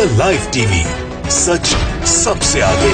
The live TV, सच सबसे आगे।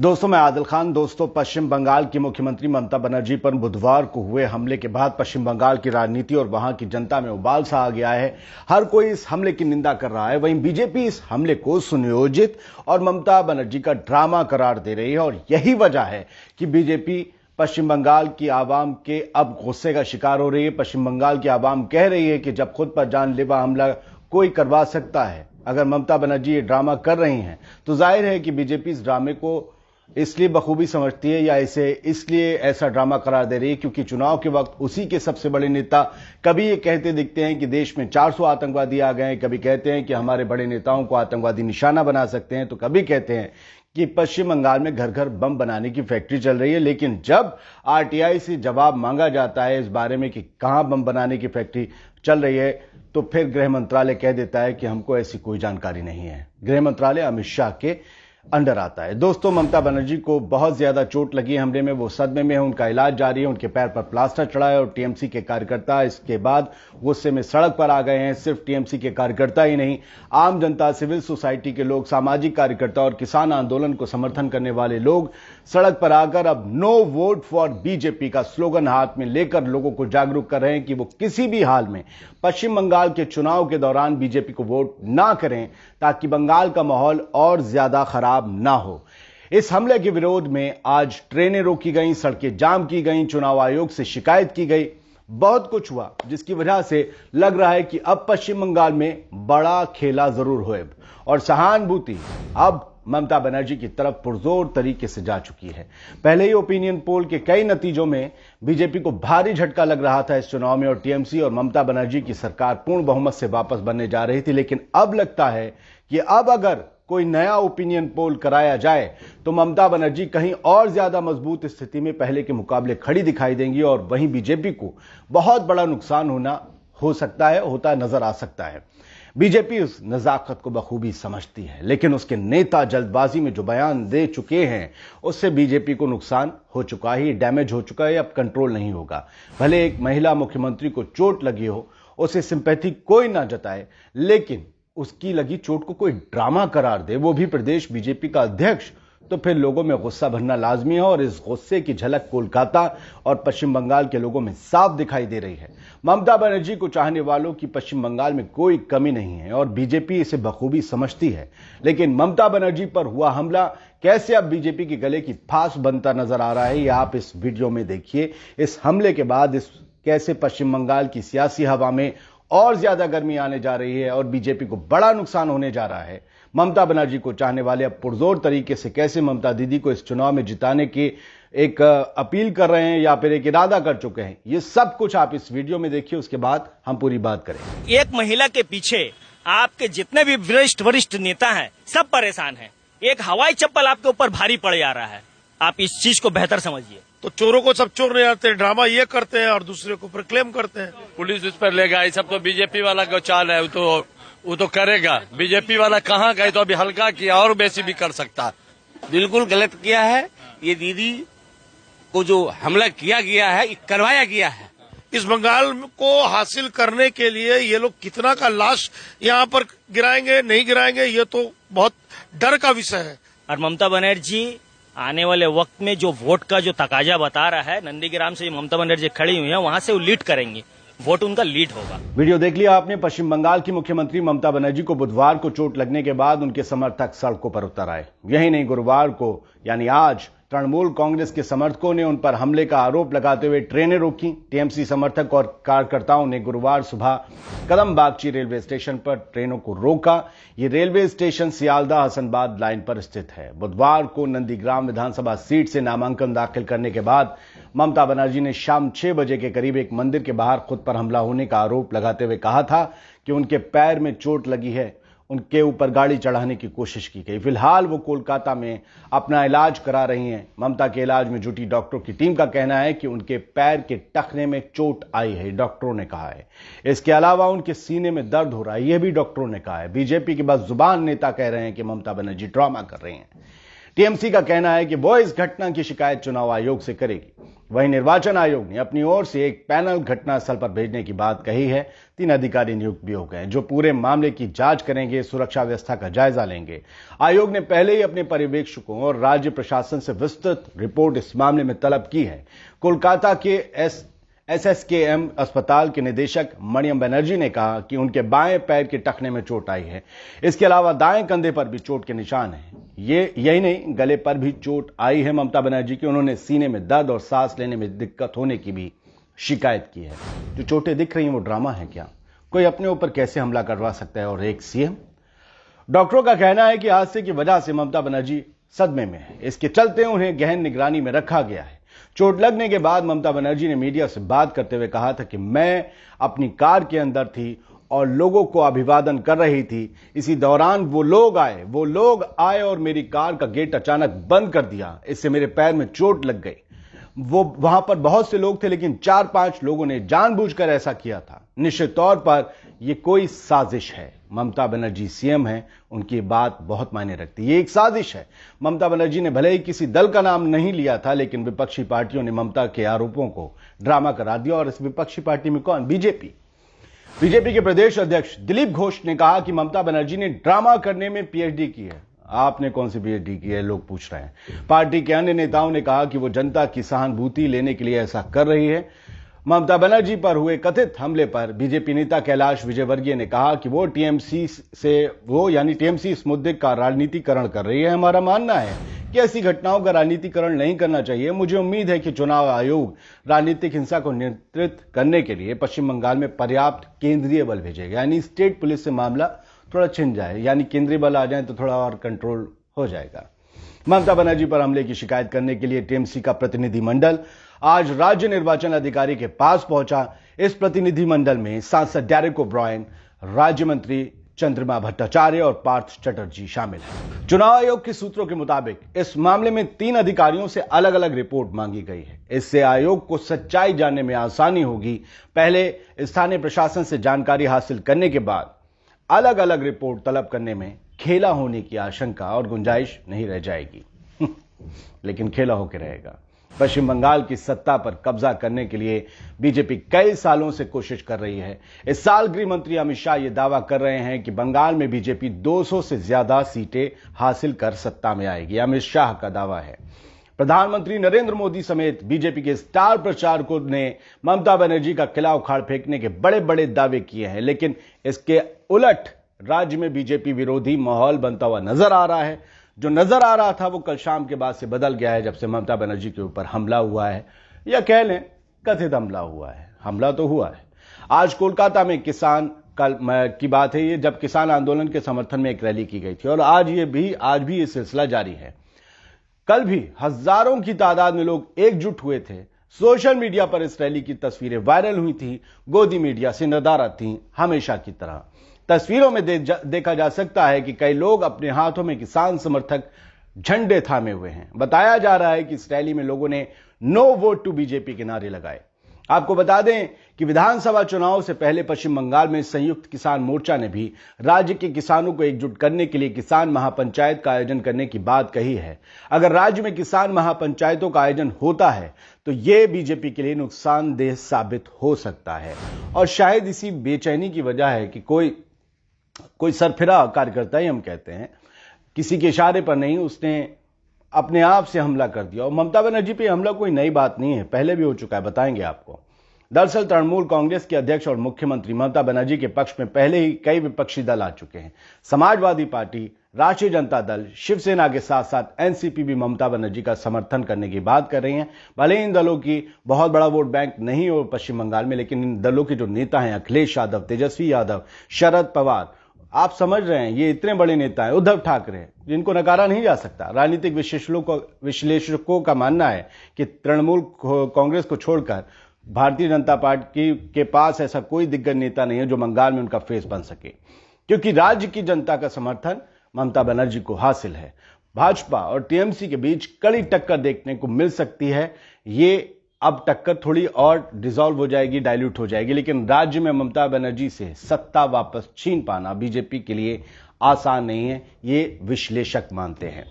दोस्तों, मैं आदिल खान। दोस्तों, पश्चिम बंगाल की मुख्यमंत्री ममता बनर्जी पर बुधवार को हुए हमले के बाद पश्चिम बंगाल की राजनीति और वहां की जनता में उबाल सा आ गया है। हर कोई इस हमले की निंदा कर रहा है। वहीं बीजेपी इस हमले को सुनियोजित और ममता बनर्जी का ड्रामा करार दे रही है और यही वजह है कि बीजेपी पश्चिम बंगाल की आवाम के अब गुस्से का शिकार हो रही है। पश्चिम बंगाल की आवाम कह रही है कि जब खुद पर जानलेवा हमला कोई करवा सकता है, अगर ममता बनर्जी ये ड्रामा कर रही हैं, तो जाहिर है कि बीजेपी इस ड्रामे को इसलिए बखूबी समझती है या इसे इसलिए ऐसा ड्रामा करार दे रही है क्योंकि चुनाव के वक्त उसी के सबसे बड़े नेता कभी ये कहते दिखते हैं कि देश में 400 आतंकवादी आ गए हैं, कभी कहते हैं कि हमारे बड़े नेताओं को आतंकवादी निशाना बना सकते हैं, तो कभी कहते हैं कि पश्चिम बंगाल में घर घर बम बनाने की फैक्ट्री चल रही है। लेकिन जब आरटीआई से जवाब मांगा जाता है इस बारे में कि कहां बम बनाने की फैक्ट्री चल रही है, तो फिर गृह मंत्रालय कह देता है कि हमको ऐसी कोई जानकारी नहीं है। गृह मंत्रालय अमित शाह के अंडर आता है। दोस्तों, ममता बनर्जी को बहुत ज्यादा चोट लगी हमले में, वो सदमे में है, उनका इलाज जारी है, उनके पैर पर प्लास्टर चढ़ा है और टीएमसी के कार्यकर्ता इसके बाद गुस्से में सड़क पर आ गए हैं। सिर्फ टीएमसी के कार्यकर्ता ही नहीं, आम जनता, सिविल सोसाइटी के लोग, सामाजिक कार्यकर्ता और किसान आंदोलन को समर्थन करने वाले लोग सड़क पर आकर अब नो वोट फॉर बीजेपी का स्लोगन हाथ में लेकर लोगों को जागरूक कर रहे हैं कि वो किसी भी हाल में पश्चिम बंगाल के चुनाव के दौरान बीजेपी को वोट ना करें ताकि बंगाल का माहौल और ज्यादा खराब ना हो। इस हमले के विरोध में आज ट्रेनें रोकी गईं, सड़कें जाम की गईं, चुनाव आयोग से शिकायत की गई, बहुत कुछ हुआ जिसकी वजह से लग रहा है कि अब पश्चिम बंगाल में बड़ा खेला जरूर होए और सहानुभूति अब ममता बनर्जी की तरफ पुरजोर तरीके से जा चुकी है। पहले ही ओपिनियन पोल के कई नतीजों में बीजेपी को भारी झटका लग रहा था इस चुनाव में और टीएमसी और ममता बनर्जी की सरकार पूर्ण बहुमत से वापस बनने जा रही थी। लेकिन अब लगता है कि अब अगर कोई नया ओपिनियन पोल कराया जाए तो ममता बनर्जी कहीं और ज्यादा मजबूत स्थिति में पहले के मुकाबले खड़ी दिखाई देंगी और वहीं बीजेपी को बहुत बड़ा नुकसान हो सकता है, होता नजर आ सकता है। बीजेपी उस नजाकत को बखूबी समझती है, लेकिन उसके नेता जल्दबाजी में जो बयान दे चुके हैं उससे बीजेपी को नुकसान हो चुका है, डैमेज हो चुका है, अब कंट्रोल नहीं होगा। भले एक महिला मुख्यमंत्री को चोट लगी हो, उसे सिंपैथी कोई ना जताए, लेकिन उसकी लगी चोट को कोई ड्रामा करार दे, वो भी प्रदेश बीजेपी का अध्यक्ष, तो फिर लोगों में गुस्सा भरना लाजमी है और इस गुस्से की झलक कोलकाता और पश्चिम बंगाल के लोगों में साफ दिखाई दे रही है। ममता बनर्जी को चाहने वालों की पश्चिम बंगाल में कोई कमी नहीं है और बीजेपी इसे बखूबी समझती है। लेकिन ममता बनर्जी पर हुआ हमला कैसे अब बीजेपी के गले की फांस बनता नजर आ रहा है, ये आप इस वीडियो में देखिए। इस हमले के बाद कैसे पश्चिम बंगाल की सियासी हवा में और ज्यादा गर्मी आने जा रही है और बीजेपी को बड़ा नुकसान होने जा रहा है। ममता बनर्जी को चाहने वाले अब पुरजोर तरीके से कैसे ममता दीदी को इस चुनाव में जिताने की एक अपील कर रहे हैं या फिर एक इरादा कर चुके हैं, ये सब कुछ आप इस वीडियो में देखिए, उसके बाद हम पूरी बात करेंगे। एक महिला के पीछे आपके जितने भी वरिष्ठ नेता हैं सब परेशान हैं। एक हवाई चप्पल आपके ऊपर भारी पड़ जा रहा है। आप इस चीज को बेहतर समझिए। तो चोरों को सब चोर नहीं आते, ड्रामा ये करते हैं और दूसरे को ऊपर क्लेम करते हैं। पुलिस उस पर लेगा, ये सब तो बीजेपी वाला का चाल है, वो तो करेगा। बीजेपी वाला कहाँ गए, तो अभी हल्का किया और बेसी भी कर सकता। बिल्कुल गलत किया है। ये दीदी को जो हमला किया गया है, करवाया गया है। इस बंगाल को हासिल करने के लिए ये लोग कितना का लाश यहाँ पर गिराएंगे नहीं गिराएंगे, ये तो बहुत डर का विषय है। और ममता बनर्जी आने वाले वक्त में जो वोट का जो तकाजा बता रहा है, नंदीग्राम से ममता बनर्जी खड़ी हुई है, वहां से वो लीड करेंगे, वोट उनका लीड होगा। वीडियो देख लिया आपने। पश्चिम बंगाल की मुख्यमंत्री ममता बनर्जी को बुधवार को चोट लगने के बाद उनके समर्थक सड़कों पर उतर आए। यही नहीं, गुरुवार को यानी आज तृणमूल कांग्रेस के समर्थकों ने उन पर हमले का आरोप लगाते हुए ट्रेनें रोकी। टीएमसी समर्थक और कार्यकर्ताओं ने गुरुवार सुबह कदम बागची रेलवे स्टेशन पर ट्रेनों को रोका। ये रेलवे स्टेशन सियालदह हसनबाद लाइन पर स्थित है। बुधवार को नंदीग्राम विधानसभा सीट से नामांकन दाखिल करने के बाद ममता बनर्जी ने शाम 6 बजे के करीब एक मंदिर के बाहर खुद पर हमला होने का आरोप लगाते हुए कहा था कि उनके पैर में चोट लगी है, उनके ऊपर गाड़ी चढ़ाने की कोशिश की गई। फिलहाल वो कोलकाता में अपना इलाज करा रही हैं। ममता के इलाज में जुटी डॉक्टरों की टीम का कहना है कि उनके पैर के टखने में चोट आई है, डॉक्टरों ने कहा है। इसके अलावा उनके सीने में दर्द हो रहा है, यह भी डॉक्टरों ने कहा है। बीजेपी के बस जुबान नेता कह रहे हैं कि ममता बनर्जी ड्रामा कर रही हैं। टीएमसी का कहना है कि वो इस घटना की शिकायत चुनाव आयोग से करेगी। वहीं निर्वाचन आयोग ने अपनी ओर से एक पैनल घटनास्थल पर भेजने की बात कही है। 3 अधिकारी नियुक्त भी हो गए जो पूरे मामले की जांच करेंगे, सुरक्षा व्यवस्था का जायजा लेंगे। आयोग ने पहले ही अपने पर्यवेक्षकों और राज्य प्रशासन से विस्तृत रिपोर्ट इस मामले में तलब की है। कोलकाता के एसएसकेएम अस्पताल के निदेशक मणियम बनर्जी ने कहा कि उनके बाएं पैर के टखने में चोट आई है। इसके अलावा दाएं कंधे पर भी चोट के निशान हैं। यही नहीं, गले पर भी चोट आई है ममता बनर्जी की। उन्होंने सीने में दर्द और सांस लेने में दिक्कत होने की भी शिकायत की है। जो चोटें दिख रही हैं वो ड्रामा है क्या? कोई अपने ऊपर कैसे हमला करवा सकता है और एक सीएम? डॉक्टरों का कहना है कि हादसे की वजह से ममता बनर्जी सदमे में है। इसके चलते उन्हें गहन निगरानी में रखा गया है। चोट लगने के बाद ममता बनर्जी ने मीडिया से बात करते हुए कहा था कि मैं अपनी कार के अंदर थी और लोगों को अभिवादन कर रही थी। इसी दौरान वो लोग आए और मेरी कार का गेट अचानक बंद कर दिया। इससे मेरे पैर में चोट लग गई। वो वहां पर बहुत से लोग थे, लेकिन 4-5 लोगों ने जानबूझकर ऐसा किया था। निश्चित तौर पर यह कोई साजिश है। ममता बनर्जी सीएम है, उनकी बात बहुत मायने रखती है। ये एक साजिश है। ममता बनर्जी ने भले ही किसी दल का नाम नहीं लिया था, लेकिन विपक्षी पार्टियों ने ममता के आरोपों को ड्रामा करार दिया। और इस विपक्षी पार्टी में कौन? बीजेपी के प्रदेश अध्यक्ष दिलीप घोष ने कहा कि ममता बनर्जी ने ड्रामा करने में पीएचडी की है। आपने कौन सी पीएचडी की है, लोग पूछ रहे हैं। पार्टी के अन्य नेताओं ने कहा कि वो जनता की सहानुभूति लेने के लिए ऐसा कर रही है। ममता बनर्जी पर हुए कथित हमले पर बीजेपी नेता कैलाश विजयवर्गीय ने कहा कि टीएमसी इस मुद्दे का राजनीतिकरण कर रही है। हमारा मानना है कि ऐसी घटनाओं का राजनीतिकरण नहीं करना चाहिए। मुझे उम्मीद है कि चुनाव आयोग राजनीतिक हिंसा को नियंत्रित करने के लिए पश्चिम बंगाल में पर्याप्त केंद्रीय बल भेजेगा। यानी स्टेट पुलिस से मामला थोड़ा छिन जाए, यानी केंद्रीय बल आ जाए तो थोड़ा और कंट्रोल हो जाएगा। ममता बनर्जी पर हमले की शिकायत करने के लिए टीएमसी का प्रतिनिधिमंडल आज राज्य निर्वाचन अधिकारी के पास पहुंचा। इस प्रतिनिधिमंडल में सांसद डेरेक ओब्रायन, राज्य मंत्री चंद्रिमा भट्टाचार्य और पार्थ चटर्जी शामिल हैं। चुनाव आयोग के सूत्रों के मुताबिक इस मामले में 3 अधिकारियों से अलग अलग रिपोर्ट मांगी गई है। इससे आयोग को सच्चाई जानने में आसानी होगी। पहले स्थानीय प्रशासन से जानकारी हासिल करने के बाद अलग अलग रिपोर्ट तलब करने में खेला होने की आशंका और गुंजाइश नहीं रह जाएगी। लेकिन खेला होकर रहेगा। पश्चिम बंगाल की सत्ता पर कब्जा करने के लिए बीजेपी कई सालों से कोशिश कर रही है। इस साल गृह मंत्री अमित शाह ये दावा कर रहे हैं कि बंगाल में बीजेपी 200 से ज्यादा सीटें हासिल कर सत्ता में आएगी। अमित शाह का दावा है। प्रधानमंत्री नरेंद्र मोदी समेत बीजेपी के स्टार प्रचारकों ने ममता बनर्जी का किला उखाड़ फेंकने के बड़े बड़े दावे किए हैं, लेकिन इसके उलट राज्य में बीजेपी विरोधी माहौल बनता हुआ नजर आ रहा है। जो नजर आ रहा था वो कल शाम के बाद से बदल गया है, जब से ममता बनर्जी के ऊपर हमला हुआ है, या कह लें कथित हमला हुआ है। हमला तो हुआ है। आज कोलकाता में कल की बात है ये, जब किसान आंदोलन के समर्थन में एक रैली की गई थी और आज भी ये सिलसिला जारी है। कल भी हजारों की तादाद में लोग एकजुट हुए थे। सोशल मीडिया पर इस रैली की तस्वीरें वायरल हुई थी। गोदी मीडिया से नदारद थी हमेशा की तरह। तस्वीरों में देखा जा सकता है कि कई लोग अपने हाथों में किसान समर्थक झंडे थामे हुए हैं। बताया जा रहा है कि इस रैली में लोगों ने नो वोट टू बीजेपी के नारे लगाए। आपको बता दें कि विधानसभा चुनाव से पहले पश्चिम बंगाल में संयुक्त किसान मोर्चा ने भी राज्य के किसानों को एकजुट करने के लिए किसान महापंचायत का आयोजन करने की बात कही है। अगर राज्य में किसान महापंचायतों का आयोजन होता है तो यह बीजेपी के लिए नुकसानदेह साबित हो सकता है। और शायद इसी बेचैनी की वजह है कि कोई सरफिरा कार्यकर्ता ही हम कहते हैं, किसी के इशारे पर नहीं, उसने अपने आप से हमला कर दिया। और ममता बनर्जी पे हमला कोई नई बात नहीं है, पहले भी हो चुका है, बताएंगे आपको। दरअसल तृणमूल कांग्रेस के अध्यक्ष और मुख्यमंत्री ममता बनर्जी के पक्ष में पहले ही कई विपक्षी दल आ चुके हैं। समाजवादी पार्टी, राष्ट्रीय जनता दल, शिवसेना के साथ साथ एनसीपी भी ममता बनर्जी का समर्थन करने की बात कर रही हैं। भले इन दलों की बहुत बड़ा वोट बैंक नहीं हो पश्चिम बंगाल में, लेकिन इन दलों के जो नेता हैं, अखिलेश यादव, तेजस्वी यादव, शरद पवार, आप समझ रहे हैं ये इतने बड़े नेता हैं, उद्धव ठाकरे, जिनको नकारा नहीं जा सकता। राजनीतिक विश्लेषकों का मानना है कि तृणमूल कांग्रेस को छोड़कर भारतीय जनता पार्टी के पास ऐसा कोई दिग्गज नेता नहीं है जो बंगाल में उनका फेस बन सके, क्योंकि राज्य की जनता का समर्थन ममता बनर्जी को हासिल है। भाजपा और टीएमसी के बीच कड़ी टक्कर देखने को मिल सकती है। ये अब टक्कर थोड़ी और डिसॉल्व हो जाएगी, डाइल्यूट हो जाएगी, लेकिन राज्य में ममता बनर्जी से सत्ता वापस छीन पाना बीजेपी के लिए आसान नहीं है, ये विश्लेषक मानते हैं।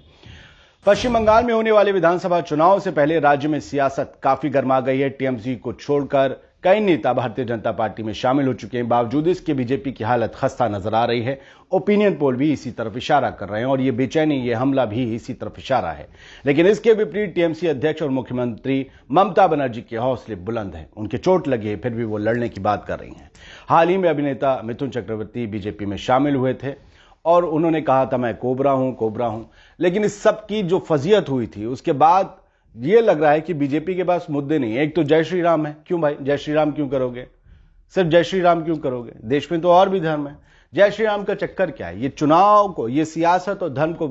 पश्चिम बंगाल में होने वाले विधानसभा चुनाव से पहले राज्य में सियासत काफी गर्मा गई है। टीएमसी को छोड़कर कई नेता भारतीय जनता पार्टी में शामिल हो चुके हैं। बावजूद इसके बीजेपी की हालत खस्ता नजर आ रही है। ओपिनियन पोल भी इसी तरफ इशारा कर रहे हैं और ये बेचैनी, ये हमला भी इसी तरफ इशारा है। लेकिन इसके विपरीत टीएमसी अध्यक्ष और मुख्यमंत्री ममता बनर्जी के हौसले बुलंद हैं। उनके चोट लगी है, फिर भी वो लड़ने की बात कर रही हैं। हाल ही में अभिनेता मिथुन चक्रवर्ती बीजेपी में शामिल हुए थे और उन्होंने कहा था, मैं कोबरा हूं। लेकिन इस सब की जो फजीयत हुई थी, उसके बाद ये लग रहा है कि बीजेपी के पास मुद्दे नहीं है। एक तो जय श्री राम है। क्यों भाई जय श्री राम क्यों करोगे? सिर्फ जय श्री राम क्यों करोगे? देश में तो और भी धर्म है। जय श्री राम का चक्कर क्या है? ये चुनाव को, ये सियासत और धर्म को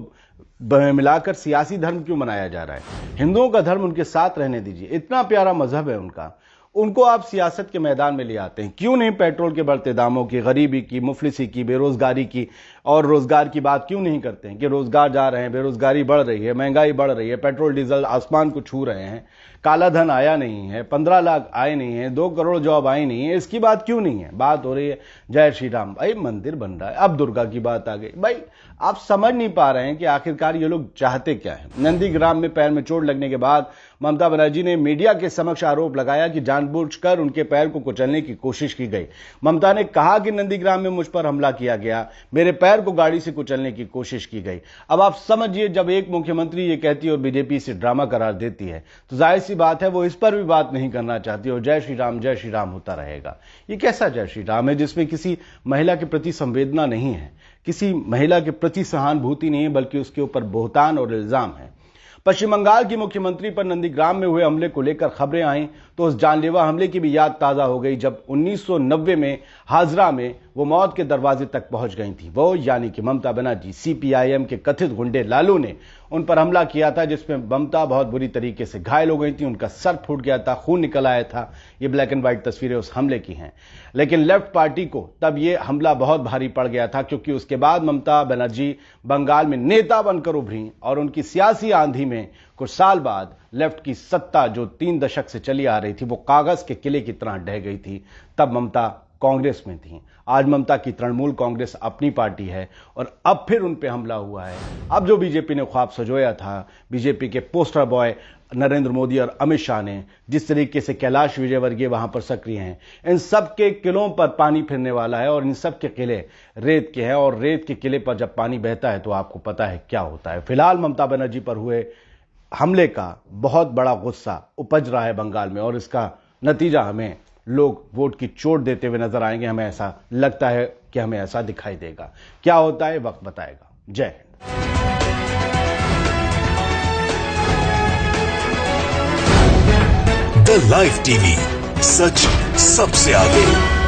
मिलाकर सियासी धर्म क्यों मनाया जा रहा है? हिंदुओं का धर्म उनके साथ रहने दीजिए। इतना प्यारा मजहब है उनका, उनको आप सियासत के मैदान में ले आते हैं। क्यों नहीं पेट्रोल के बढ़ते दामों की, गरीबी की, मुफलिसी की, बेरोजगारी की और रोजगार की बात क्यों नहीं करते हैं कि रोजगार जा रहे हैं, बेरोजगारी बढ़ रही है, महंगाई बढ़ रही है, पेट्रोल डीजल आसमान को छू रहे हैं, काला धन आया नहीं है, 15 लाख आए नहीं है, 2 करोड़ जॉब आई नहीं है। इसकी बात क्यों नहीं है? बात हो रही है जय श्री राम। भाई मंदिर बन रहा है, अब दुर्गा की बात आ गई। भाई आप समझ नहीं पा रहे हैं कि आखिरकार ये लोग चाहते क्या है। नंदीग्राम में पैर में चोट लगने के बाद ममता बनर्जी ने मीडिया के समक्ष आरोप लगाया कि जानबूझकर उनके पैर को कुचलने की कोशिश की गई। ममता ने कहा कि नंदीग्राम में मुझ पर हमला किया गया, मेरे पैर को गाड़ी से कुचलने की कोशिश की गई। अब आप समझिए, जब एक मुख्यमंत्री ये कहती है और बीजेपी इसे ड्रामा करार देती है, तो जाहिर सी बात है वो इस पर भी बात नहीं करना चाहती और जय श्री राम होता रहेगा। ये कैसा जय श्री राम है जिसमें किसी महिला के प्रति संवेदना नहीं है, किसी महिला के प्रति सहानुभूति नहीं है, बल्कि उसके ऊपर बोहतान और इल्जाम है। पश्चिम बंगाल की मुख्यमंत्री पर नंदीग्राम में हुए हमले को लेकर खबरें आईं तो उस जानलेवा हमले की भी याद ताजा हो गई जब 1990 में हाजरा में वो मौत के दरवाजे तक पहुंच गई थी। वो यानी कि ममता बनर्जी, सीपीआईएम के कथित गुंडे लालू ने उन पर हमला किया था, जिसमें ममता बहुत बुरी तरीके से घायल हो गई थी, उनका सर फूट गया था, खून निकल आया था। ये ब्लैक एंड व्हाइट तस्वीरें उस हमले की हैं। लेकिन लेफ्ट पार्टी को तब ये हमला बहुत भारी पड़ गया था, क्योंकि उसके बाद ममता बनर्जी बंगाल में नेता बनकर उभरी और उनकी सियासी आंधी में कुछ साल बाद लेफ्ट की सत्ता जो 3 दशक से चली आ रही थी, वो कागज के किले की तरह ढह गई थी। तब ममता कांग्रेस में थी। आज ममता की तृणमूल कांग्रेस अपनी पार्टी है और अब फिर उन पे हमला हुआ है। अब जो बीजेपी ने ख्वाब सजोया था, बीजेपी के पोस्टर बॉय नरेंद्र मोदी और अमित शाह ने, जिस तरीके से कैलाश विजयवर्गीय वहां पर सक्रिय हैं, इन सब के किलों पर पानी फिरने वाला है और इन सब के किले रेत के हैं और रेत के किले पर जब पानी बहता है तो आपको पता है क्या होता है। फिलहाल ममता बनर्जी पर हुए हमले का बहुत बड़ा गुस्सा उपज रहा है बंगाल में और इसका नतीजा हमें लोग वोट की चोट देते हुए नजर आएंगे। हमें ऐसा लगता है कि हमें ऐसा दिखाई देगा। क्या होता है वक्त बताएगा। जय हिंद। द लाइव टीवी, सच सबसे आगे।